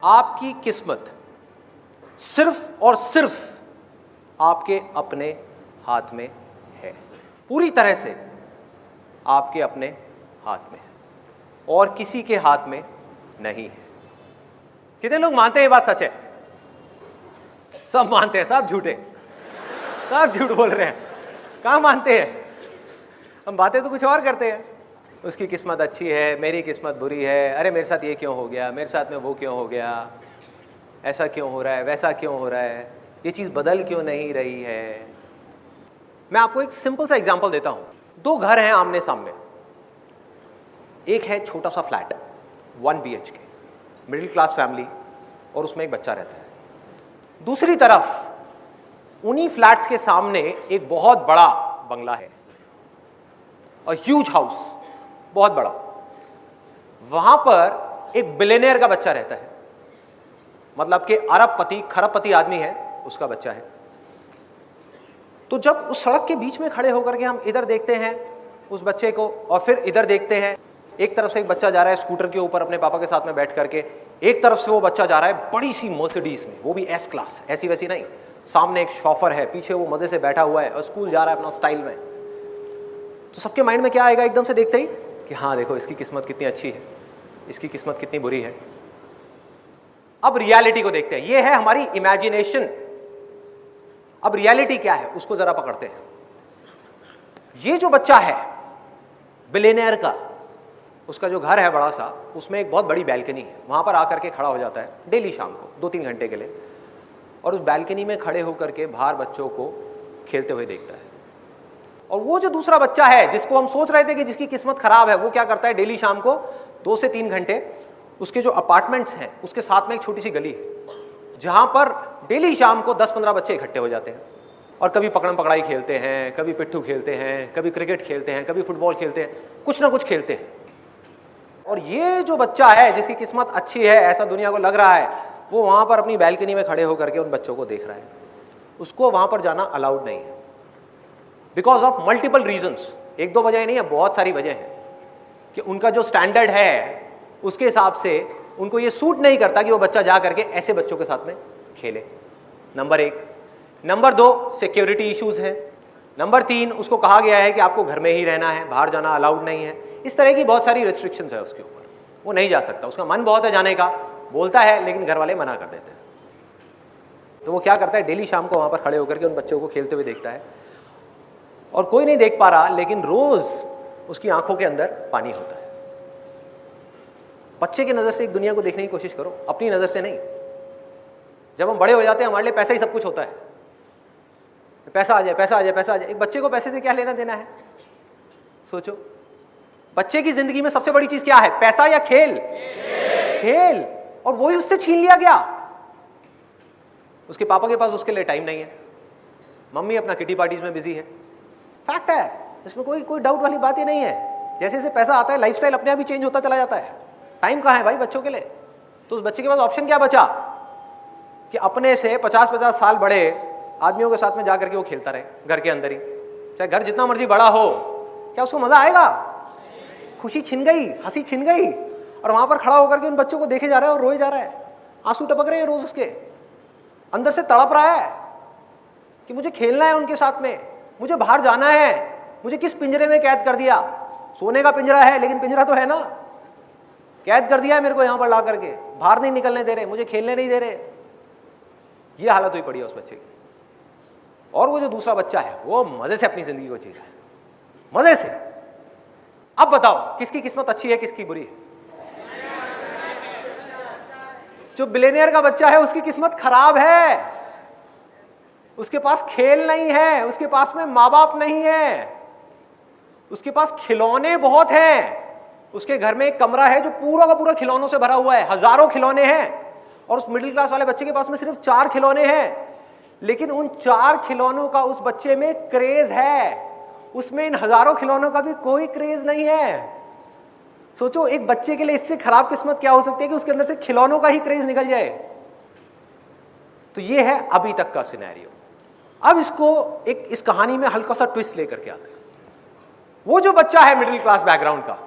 आपकी किस्मत सिर्फ और सिर्फ आपके अपने हाथ में है, पूरी तरह से आपके अपने हाथ में है और किसी के हाथ में नहीं है। कितने लोग मानते हैं ये बात सच है? सब मानते हैं, सब झूठे, सब झूठ बोल रहे हैं। कहाँ मानते हैं? हम बातें तो कुछ और करते हैं। उसकी किस्मत अच्छी है, मेरी किस्मत बुरी है, अरे मेरे साथ ये क्यों हो गया, मेरे साथ में वो क्यों हो गया, ऐसा क्यों हो रहा है, वैसा क्यों हो रहा है, ये चीज़ बदल क्यों नहीं रही है। मैं आपको एक सिंपल सा एग्जांपल देता हूँ। दो घर हैं आमने सामने। एक है छोटा सा flat 1 BHK, middle class family, और उसमें एक बच्चा रहता है। दूसरी तरफ उन्हीं फ्लैट्स के सामने एक बहुत बड़ा बंगला है, अ ह्यूज हाउस, बहुत बड़ा। वहां पर एक बिलियनियर का बच्चा रहता है, मतलब कि अरबपति खरबपति आदमी है, उसका बच्चा है। तो जब उस सड़क के बीच में खड़े होकर के हम इधर देखते हैं उस बच्चे को और फिर इधर देखते हैं, एक तरफ से एक बच्चा जा रहा है स्कूटर के ऊपर अपने पापा के साथ में बैठ करके, एक तरफ से वो बच्चा जा रहा है बड़ी सी मर्सिडीज में, वो भी S क्लास, ऐसी वैसी नहीं। सामने एक शॉफर है, पीछे वो मजे से बैठा हुआ है और स्कूल जा रहा है अपना स्टाइल में। तो सबके माइंड में क्या आएगा एकदम से देखते ही कि हाँ देखो इसकी किस्मत कितनी अच्छी है, इसकी किस्मत कितनी बुरी है। अब रियलिटी को देखते हैं, ये है हमारी इमेजिनेशन। अब रियलिटी क्या है उसको जरा पकड़ते हैं। ये जो बच्चा है बिलियनियर का, उसका जो घर है बड़ा सा, उसमें एक बहुत बड़ी बैल्कनी है। वहां पर आकर के खड़ा हो जाता है डेली शाम को 2-3 घंटे के लिए, और उस बैल्कनी में खड़े होकर के बाहर बच्चों को खेलते हुए देखता है। और वो जो दूसरा बच्चा है जिसको हम सोच रहे थे कि जिसकी किस्मत खराब है, वो क्या करता है, डेली शाम को 2 से 3 घंटे उसके जो अपार्टमेंट्स हैं उसके साथ में एक छोटी सी गली है जहां पर डेली शाम को 10-15 बच्चे इकट्ठे हो जाते हैं और कभी पकड़म पकड़ाई खेलते हैं, कभी पिट्ठू खेलते हैं, कभी क्रिकेट खेलते हैं, कभी फुटबॉल खेलते हैं, कुछ ना कुछ खेलते हैं। और ये जो बच्चा है जिसकी किस्मत अच्छी है, ऐसा दुनिया को लग रहा है, वो वहां पर अपनी बैल्कनी में खड़े होकर के उन बच्चों को देख रहा है। उसको वहां पर जाना अलाउड नहीं है, बिकॉज ऑफ मल्टीपल रीजंस। 1-2 वजह नहीं है, बहुत सारी वजह है कि उनका जो स्टैंडर्ड है उसके हिसाब से उनको ये सूट नहीं करता कि वो बच्चा जा करके ऐसे बच्चों के साथ में खेले। नंबर 1। नंबर 2, सिक्योरिटी इश्यूज है। नंबर 3, उसको कहा गया है कि आपको घर में ही रहना है, बाहर जाना अलाउड नहीं है। इस तरह की बहुत सारी रेस्ट्रिक्शंस है उसके ऊपर, वो नहीं जा सकता। उसका मन बहुत है जाने का, बोलता है, लेकिन घर वाले मना कर देते हैं। तो वो क्या करता है, डेली शाम को वहां पर खड़े होकर के उन बच्चों को खेलते हुए देखता है और कोई नहीं देख पा रहा, लेकिन रोज उसकी आंखों के अंदर पानी होता है। बच्चे की नजर से एक दुनिया को देखने की कोशिश करो, अपनी नजर से नहीं। जब हम बड़े हो जाते हैं हमारे लिए पैसा ही सब कुछ होता है, पैसा आ जाए, पैसा आ जाए, पैसा आ जाए। एक बच्चे को पैसे से क्या लेना देना है? सोचो, बच्चे की जिंदगी में सबसे बड़ी चीज क्या है, पैसा या खेल? खेल। और वही उससे छीन लिया गया। उसके पापा के पास उसके लिए टाइम नहीं है, मम्मी अपना किटी पार्टीज में बिजी है। फैक्ट है, इसमें कोई डाउट वाली बात ही नहीं है। जैसे जैसे पैसा आता है लाइफस्टाइल अपने आप ही चेंज होता चला जाता है। टाइम कहाँ है भाई बच्चों के लिए? तो उस बच्चे के पास ऑप्शन क्या बचा कि अपने से 50-50 साल बड़े आदमियों के साथ में जाकर के वो खेलता रहे घर के अंदर ही। चाहे घर जितना मर्जी बड़ा हो, क्या उसको मजा आएगा? खुशी छिन गई, हंसी छिन गई। और वहां पर खड़ा होकर के उन बच्चों को देखे जा रहा है और रोए जा रहा है, आंसू टपक रहे हैं रोज, उसके अंदर से तड़प रहा है कि मुझे खेलना है उनके साथ में, मुझे बाहर जाना है। मुझे किस पिंजरे में कैद कर दिया? सोने का पिंजरा है लेकिन पिंजरा तो है ना, कैद कर दिया है मेरे को यहां पर ला करके, बाहर नहीं निकलने दे रहे, मुझे खेलने नहीं दे रहे। ये हालत हुई पड़ी है उस बच्चे की। और वो जो दूसरा बच्चा है वो मजे से अपनी जिंदगी को जी रहा है, मजे से। अब बताओ किसकी किस्मत अच्छी है, किसकी बुरी है? जो बिलियनियर का बच्चा है उसकी किस्मत खराब है। उसके पास खेल नहीं है, उसके पास में माँ बाप नहीं है, उसके पास खिलौने बहुत हैं। उसके घर में एक कमरा है जो पूरा का पूरा खिलौनों से भरा हुआ है, हजारों खिलौने हैं। और उस मिडिल क्लास वाले बच्चे के पास में सिर्फ 4 खिलौने हैं, लेकिन उन 4 खिलौनों का उस बच्चे में क्रेज है, उसमें इन हजारों खिलौनों का भी कोई क्रेज नहीं है। सोचो, एक बच्चे के लिए इससे खराब किस्मत क्या हो सकती है कि उसके अंदर से खिलौनों का ही क्रेज निकल जाए। तो ये है अभी तक का सिनेरियो। अब इसको एक इस कहानी में हल्का सा ट्विस्ट लेकर के आते हैं। वो जो बच्चा है मिडिल क्लास बैकग्राउंड का,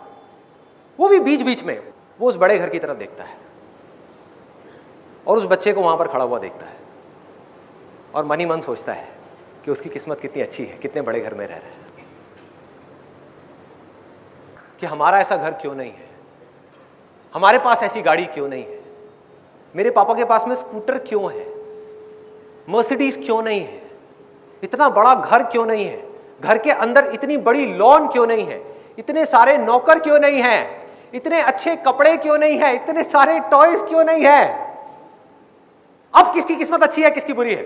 वो भी बीच बीच में वो उस बड़े घर की तरफ देखता है और उस बच्चे को वहाँ पर खड़ा हुआ देखता है और मन ही मन सोचता है कि उसकी किस्मत कितनी अच्छी है, कितने बड़े घर में रह रहा है, कि हमारा ऐसा घर क्यों नहीं है, हमारे पास ऐसी गाड़ी क्यों नहीं है, मेरे पापा के पास में स्कूटर क्यों है, मर्सिडीज क्यों नहीं है, इतना बड़ा घर क्यों नहीं है, घर के अंदर इतनी बड़ी लॉन क्यों नहीं है, इतने सारे नौकर क्यों नहीं हैं, इतने अच्छे कपड़े क्यों नहीं है, इतने सारे टॉयज क्यों नहीं है। अब किसकी किस्मत अच्छी है, किसकी बुरी है?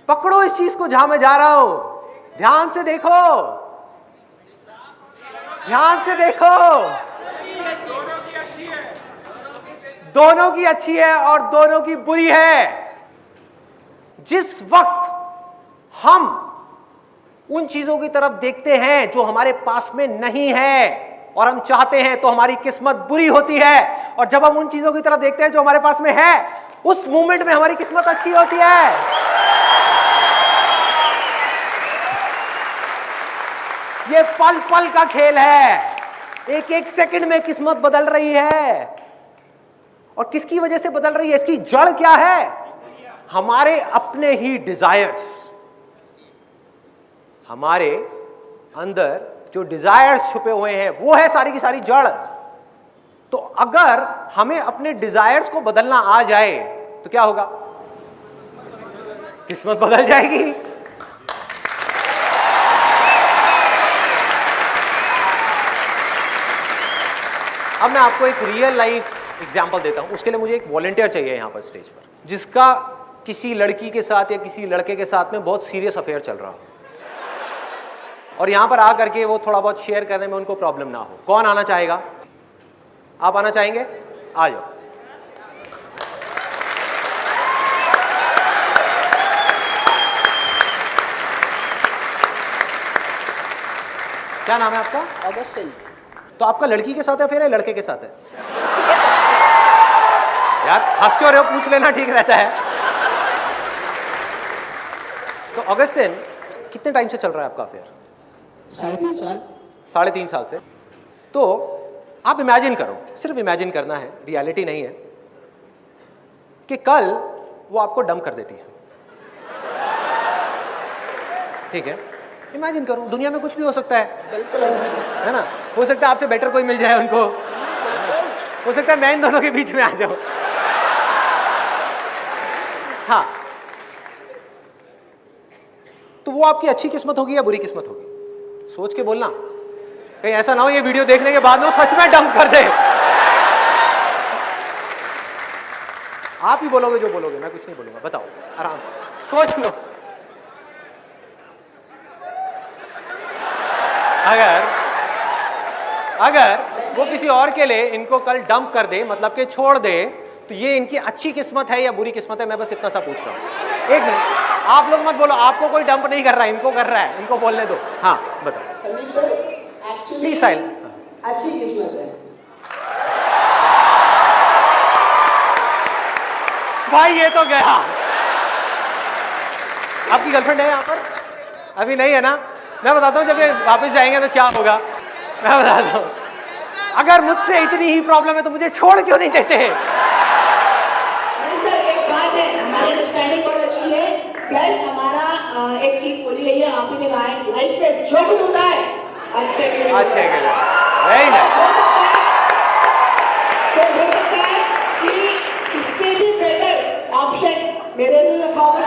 पकड़ो इस चीज को जहां मैं जा रहा हूं, ध्यान से देखो, ध्यान से देखो। दोनों की अच्छी है और दोनों की बुरी है। जिस वक्त हम उन चीजों की तरफ देखते हैं जो हमारे पास में नहीं है और हम चाहते हैं, तो हमारी किस्मत बुरी होती है, और जब हम उन चीजों की तरफ देखते हैं जो हमारे पास में है, उस मोमेंट में हमारी किस्मत अच्छी होती है। ये पल पल का खेल है, एक एक सेकंड में किस्मत बदल रही है। और किसकी वजह से बदल रही है? इसकी जड़ क्या है? हमारे अपने ही डिजायर्स। हमारे अंदर जो डिजायर्स छुपे हुए हैं, वो है सारी की सारी जड़। तो अगर हमें अपने डिजायर्स को बदलना आ जाए तो क्या होगा? किस्मत बदल जाएगी। अब मैं आपको एक रियल लाइफ एग्जाम्पल देता हूं। उसके लिए मुझे एक वॉलंटियर चाहिए यहां पर स्टेज पर, जिसका किसी लड़की के साथ या किसी लड़के के साथ में बहुत सीरियस अफेयर चल रहा हो, और यहां पर आकर के वो थोड़ा बहुत शेयर करने में उनको प्रॉब्लम ना हो। कौन आना चाहेगा? आप आना चाहेंगे? आ जाओ। क्या नाम है आपका? ऑगस्टिन। तो आपका लड़की के साथ है फिर लड़के के साथ है? यार हंस क्यों रहे हो? पूछ लेना ठीक रहता है। तो ऑगस्टिन, कितने टाइम से चल रहा है आपका अफेयर? 3.5 साल। 3.5 साल से। तो आप इमेजिन करो, सिर्फ इमेजिन करना है, रियलिटी नहीं है, कि कल वो आपको डंप कर देती है। ठीक है, इमेजिन करो, दुनिया में कुछ भी हो सकता है। बिल्कुल है ना? हो सकता है आपसे बेटर कोई मिल जाए उनको, हो सकता है मैं इन दोनों के बीच में आ जाऊं। हाँ, तो वो आपकी अच्छी किस्मत होगी या बुरी किस्मत होगी? सोच के बोलना, कहीं ऐसा ना हो ये वीडियो देखने के बाद में वो सच में डंप कर दे। आप ही बोलोगे जो बोलोगे, मैं कुछ नहीं बोलूंगा। बताओ, आराम से सोच लो। अगर वो किसी और के लिए इनको कल डंप कर दे, मतलब कि छोड़ दे, तो ये इनकी अच्छी किस्मत है या बुरी किस्मत है? मैं बस इतना सा पूछ रहा हूँ। एक मिनट, आप लोग मत बोलो, आपको कोई डंप नहीं कर रहा है, इनको कर रहा है, इनको बोलने दो। हाँ बताओ। Sandeep sir, actually please silent. अच्छी किस्मत है भाई, ये तो गया। आपकी गर्लफ्रेंड है यहाँ पर? अभी नहीं है ना? मैं बताता हूँ, जब ये वापस जाएंगे तो क्या होगा, मैं बताता हूँ। अगर मुझसे इतनी ही प्रॉब्लम है तो मुझे छोड़ क्यों नहीं देते? सर एक बात है, हमारी अंडरस्टैंडिंग बहुत अच्छी है। प्लस हमारा एक चीज बोली गई है, आपने कहा है लाइफ में जो कुछ होता है अच्छे के लिए। अच्छे के लिए, वेरी नाइस। तो हो सकता है कि इससे भी बेटर ऑप्शन मेरे लिए रखा होगा।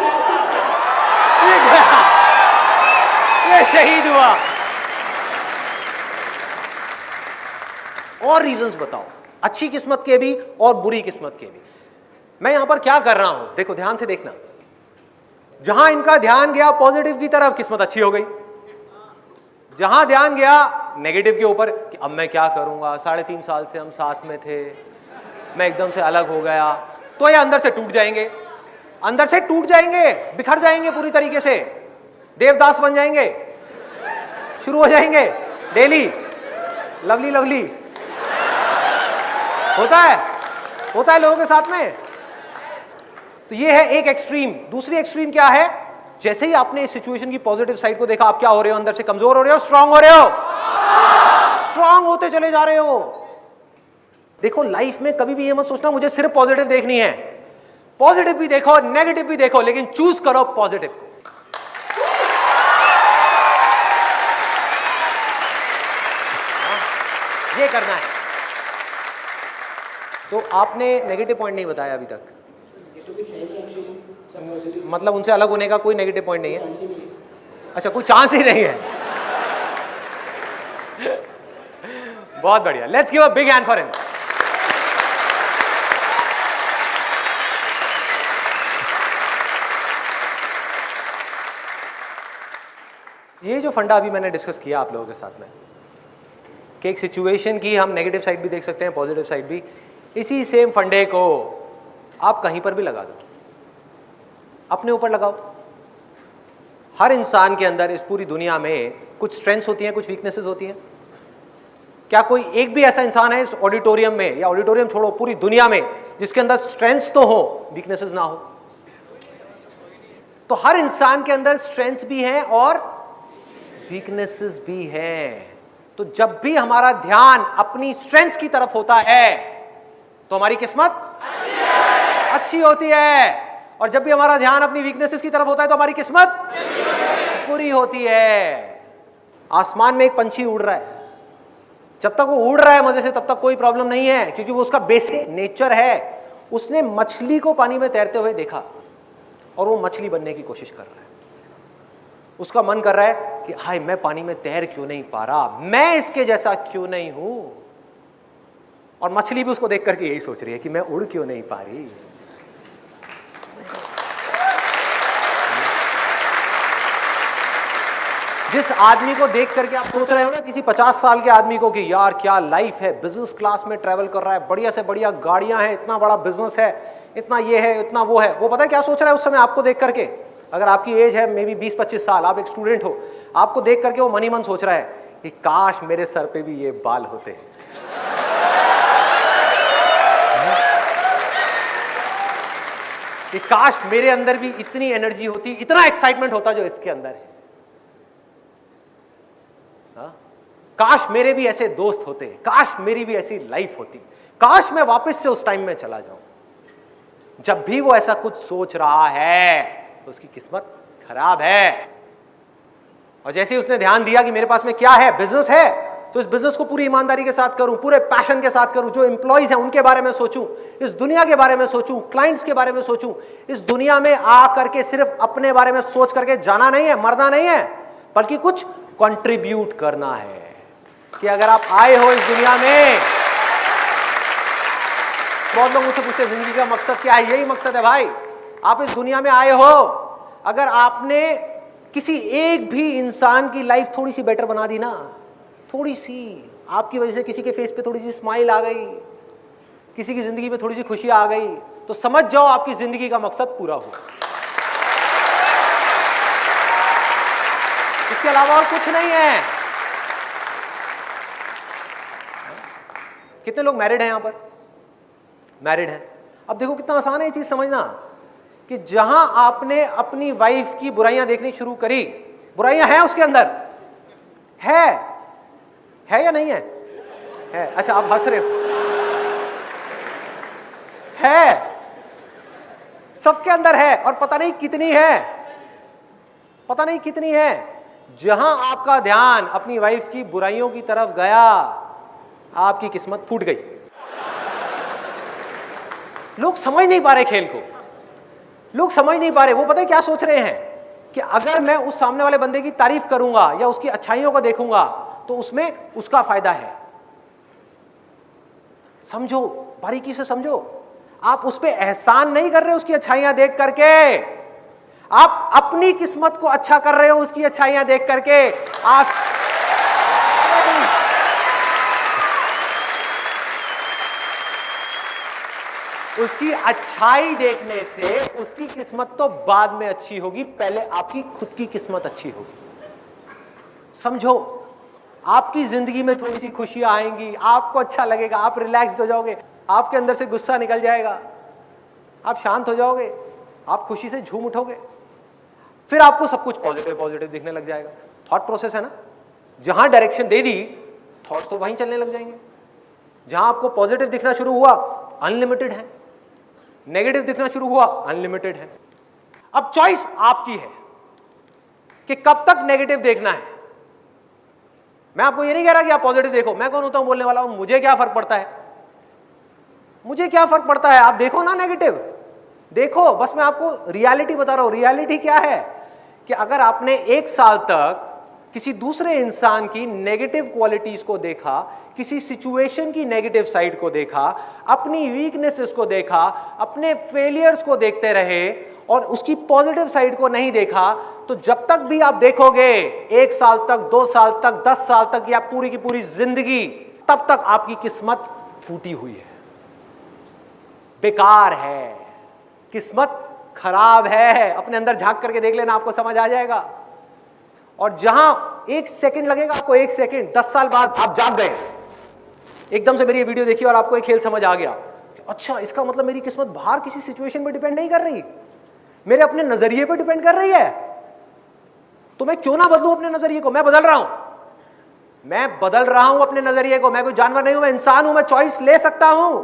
ये शहीद हुआ। और रीजंस बताओ, अच्छी किस्मत के भी और बुरी किस्मत के भी। मैं यहां पर क्या कर रहा हूं, देखो ध्यान से देखना। जहां इनका ध्यान गया पॉजिटिव की तरफ, किस्मत अच्छी हो गई। जहां ध्यान गया नेगेटिव के ऊपर कि अब मैं क्या करूंगा, 3.5 साल से हम साथ में थे, मैं एकदम से अलग हो गया, तो ये अंदर से टूट जाएंगे, अंदर से टूट जाएंगे, बिखर जाएंगे पूरी तरीके से, देवदास बन जाएंगे, शुरू हो जाएंगे डेली लवली लवली। होता है लोगों के साथ में। तो ये है एक एक्सट्रीम। दूसरी एक्सट्रीम क्या है? जैसे ही आपने इस सिचुएशन की पॉजिटिव साइड को देखा, आप क्या हो रहे हो? अंदर से कमजोर हो रहे हो, स्ट्रांग हो रहे हो, स्ट्रांग होते चले जा रहे हो। देखो लाइफ में कभी भी ये मत सोचना मुझे सिर्फ पॉजिटिव देखनी है, पॉजिटिव भी देखो नेगेटिव भी देखो, लेकिन चूज करो पॉजिटिव को। ये करना है। तो आपने नेगेटिव पॉइंट नहीं बताया अभी तक, मतलब उनसे अलग होने का कोई नेगेटिव पॉइंट नहीं है? अच्छा, कोई चांस ही नहीं है। बहुत बढ़िया, let's give a big hand for him. ये जो फंडा अभी मैंने डिस्कस किया आप लोगों के साथ में कि एक सिचुएशन की हम नेगेटिव साइड भी देख सकते हैं, पॉजिटिव साइड भी, इसी सेम फंडे को आप कहीं पर भी लगा दो, अपने ऊपर लगाओ। हर इंसान के अंदर इस पूरी दुनिया में कुछ स्ट्रेंथ्स होती हैं, कुछ वीकनेसेस होती हैं। क्या कोई एक भी ऐसा इंसान है इस ऑडिटोरियम में, या ऑडिटोरियम छोड़ो पूरी दुनिया में, जिसके अंदर स्ट्रेंथ्स तो हो वीकनेसेस ना हो? तो हर इंसान के अंदर स्ट्रेंथ्स भी हैं और वीकनेसेस भी हैं। तो जब भी हमारा ध्यान अपनी स्ट्रेंथ्स की तरफ होता है तो हमारी किस्मत अच्छी होती है, और जब भी हमारा ध्यान अपनी वीकनेसेस की तरफ होता है तो हमारी किस्मत बुरी होती है। आसमान में एक पंछी उड़ रहा है, जब तक वो उड़ रहा है मजे से तब तक कोई प्रॉब्लम नहीं है, क्योंकि वो उसका बेसिक नेचर है। उसने मछली को पानी में तैरते हुए देखा और वो मछली बनने की कोशिश कर रहा है। उसका मन कर रहा है कि हाय मैं पानी में तैर क्यों नहीं पा रहा, मैं इसके जैसा क्यों नहीं हूं। और मछली भी उसको देख करके यही सोच रही है कि मैं उड़ क्यों नहीं पा रही। जिस आदमी को देख करके आप सोच रहे हो ना, किसी 50 साल के आदमी को, कि यार क्या लाइफ है, बिजनेस क्लास में ट्रैवल कर रहा है, बढ़िया से बढ़िया गाड़ियां हैं, इतना बड़ा बिजनेस है, इतना ये है, इतना वो है, वो पता है क्या सोच रहा है उस समय आपको देख करके? अगर आपकी एज है मे बी 20-25 साल, आप एक स्टूडेंट हो, आपको देख करके वो मन ही मन सोच रहा है कि काश मेरे सर पे भी ये बाल होते, कि काश मेरे अंदर भी इतनी एनर्जी होती, इतना एक्साइटमेंट होता जो इसके अंदर है। काश मेरे भी ऐसे दोस्त होते, काश मेरी भी ऐसी लाइफ होती, काश मैं वापस से उस टाइम में चला जाऊं। जब भी वो ऐसा कुछ सोच रहा है तो उसकी किस्मत खराब है। और जैसे ही उसने ध्यान दिया कि मेरे पास में क्या है, बिजनेस है, तो इस बिजनेस को पूरी ईमानदारी के साथ करूं, पूरे पैशन के साथ करूं, जो एम्प्लॉइज हैं उनके बारे में सोचूं, इस दुनिया के बारे में सोचूं, क्लाइंट्स के बारे में सोचूं। इस दुनिया में आ करके सिर्फ अपने बारे में सोच करके जाना नहीं है, मरना नहीं है, बल्कि कुछ कंट्रीब्यूट करना है। कि अगर आप आए हो इस दुनिया में, बहुत लोग मुझसे पूछते हैं जिंदगी का मकसद क्या है? यही मकसद है भाई, आप इस दुनिया में आए हो, अगर आपने किसी एक भी इंसान की लाइफ थोड़ी सी बेटर बना दी ना, थोड़ी सी, आपकी वजह से किसी के फेस पे थोड़ी सी स्माइल आ गई, किसी की जिंदगी में थोड़ी सी खुशी आ गई, तो समझ जाओ आपकी जिंदगी का मकसद पूरा हो। इसके अलावा और कुछ नहीं है। कितने लोग मैरिड हैं यहां पर? मैरिड हैं। अब देखो कितना आसान है ये चीज समझना, कि जहां आपने अपनी वाइफ की बुराइयां देखनी शुरू करी, बुराइयां हैं उसके अंदर, है या नहीं है? है। अच्छा आप हंस रहे हो, है, सबके अंदर है, और पता नहीं कितनी है, पता नहीं कितनी है। जहां आपका ध्यान अपनी वाइफ की बुराइयों की तरफ गया, आपकी किस्मत फूट गई। लोग समझ नहीं पा रहे खेल को, लोग समझ नहीं पा रहे। वो पता है क्या सोच रहे हैं कि अगर मैं उस सामने वाले बंदे की तारीफ करूंगा या उसकी अच्छाइयों को देखूंगा तो उसमें उसका फायदा है। समझो, बारीकी से समझो, आप उस पर एहसान नहीं कर रहे उसकी अच्छाइयां देख करके, आप अपनी किस्मत को अच्छा कर रहे हो उसकी अच्छाइयां देख करके। आप उसकी अच्छाई देखने से उसकी किस्मत तो बाद में अच्छी होगी, पहले आपकी खुद की किस्मत अच्छी होगी। समझो, आपकी जिंदगी में थोड़ी सी खुशियां आएंगी, आपको अच्छा लगेगा, आप रिलैक्स्ड हो जाओगे, आपके अंदर से गुस्सा निकल जाएगा, आप शांत हो जाओगे, आप खुशी से झूम उठोगे, फिर आपको सब कुछ पॉजिटिव पॉजिटिव दिखने लग जाएगा। थॉट प्रोसेस है ना, जहां डायरेक्शन दे दी थॉट तो वहीं चलने लग जाएंगे। जहां आपको पॉजिटिव दिखना शुरू हुआ, अनलिमिटेड है, नेगेटिव दिखना शुरू हुआ, अनलिमिटेड है। अब चॉइस आपकी है कि कब तक नेगेटिव देखना है। मैं आपको ये नहीं कह रहा कि आप पॉजिटिव देखो, मैं कौन होता हूं बोलने वाला हूं, मुझे क्या फर्क पड़ता है, मुझे क्या फर्क पड़ता है, आप देखो ना नेगेटिव, देखो, बस मैं आपको रियलिटी बता रहा हूं। रियलिटी क्या है कि अगर आपने 1 साल तक किसी दूसरे इंसान की नेगेटिव क्वालिटीज को देखा, किसी सिचुएशन की नेगेटिव साइड को देखा, अपनी वीकनेसेस को देखा, अपने फेलियर्स को देखते रहे और उसकी पॉजिटिव साइड को नहीं देखा, तो जब तक भी आप देखोगे 1 साल तक, 2 साल तक, 10 साल तक या पूरी की पूरी जिंदगी, तब तक आपकी किस्मत फूटी हुई है, बेकार है, किस्मत खराब है। अपने अंदर झांक करके देख लेना, आपको समझ आ जाएगा। और जहां 1 सेकंड लगेगा आपको, 1 सेकंड, 10 साल बाद आप जाग गए, एकदम से मेरी ये वीडियो देखी और आपको एक खेल समझ आ गया कि अच्छा, इसका मतलब मेरी किस्मत बाहर किसी सिचुएशन पे डिपेंड नहीं कर रही, मेरे अपने नजरिए पे डिपेंड कर रही है। तो मैं क्यों ना बदलूं अपने नजरिए को। मैं बदल रहा हूं, मैं बदल रहा हूं अपने नजरिए को। मैं कोई जानवर नहीं हूं, मैं इंसान हूं, मैं चॉइस ले सकता हूं।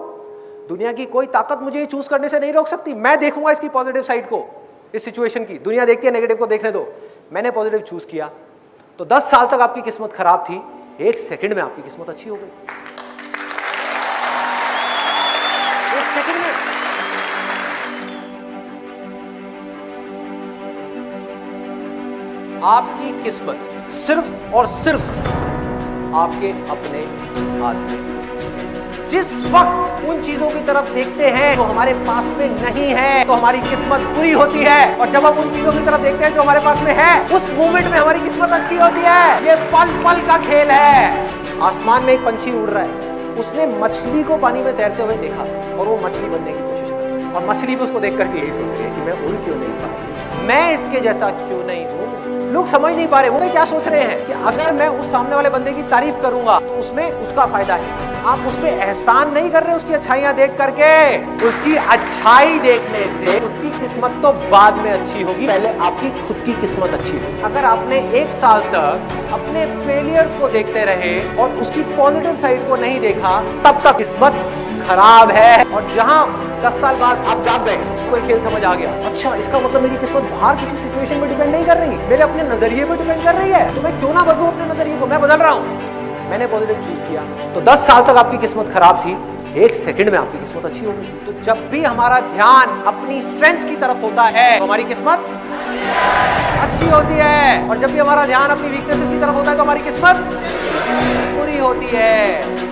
दुनिया की कोई ताकत मुझे चूज करने से नहीं रोक सकती। मैं देखूंगा इसकी पॉजिटिव साइड को, इस सिचुएशन की। दुनिया देखती है नेगेटिव को, देखने दो। मैंने पॉजिटिव चूज किया, तो 10 साल तक आपकी किस्मत खराब थी, 1 सेकंड में आपकी किस्मत अच्छी हो गई। 1 सेकंड में। आपकी किस्मत सिर्फ और सिर्फ आपके अपने हाथ में। जिस वक्त उन चीजों की तरफ देखते हैं जो हमारे पास में नहीं है, तो हमारी किस्मत बुरी होती है। और जब हम उन चीजों की तरफ देखते हैं जो हमारे पास में है, उस मोमेंट में हमारी किस्मत अच्छी होती है। ये पल पल का खेल है। आसमान में एक पंछी उड़ रहा है, उसने मछली को पानी में तैरते हुए देखा और वो मछली बनने की कोशिश कर, और मछली भी उसको देख करके यही सोच रही है कि मैं उड़ क्यों नहीं पा रही, मैं इसके जैसा क्यों नहीं हूं। लोग समझ नहीं पा रहे, वो क्या सोच रहे हैं कि अगर मैं उस सामने वाले बंदे की तारीफ करूंगा तो उसमें उसका फायदा है। आप उस पे एहसान नहीं कर रहे उसकी अच्छाइयां देख करके। उसकी अच्छाई देखने से उसकी किस्मत तो बाद में अच्छी होगी, पहले आपकी खुद की किस्मत अच्छी होगी। अगर आपने 1 साल तक अपने फेलियर्स को देखते रहे और उसकी पॉजिटिव साइड को नहीं देखा, तब तक किस्मत खराब है। और जहां 10 साल बाद आप जाग गए, कोई खेल समझ आ गया, अच्छा, इसका मतलब मेरी किस्मत बाहर किसी सिचुएशन पे डिपेंड नहीं कर रही, मेरे अपने नजरिए पे डिपेंड कर रही है। तो मैं क्यों ना बदलूं अपने नजरिए को। मैं बदल रहा हूं, मैंने पॉजिटिव चूज किया, तो 10 साल तक आपकी किस्मत खराब थी, 1 सेकंड में आपकी किस्मत अच्छी हो गई। तो जब भी हमारा ध्यान अपनी स्ट्रेंथ की तरफ होता है, तो हमारी किस्मत अच्छी होती है। और जब भी हमारा ध्यान अपनी वीकनेसेस की तरफ होता है, तो हमारी किस्मत बुरी होती है।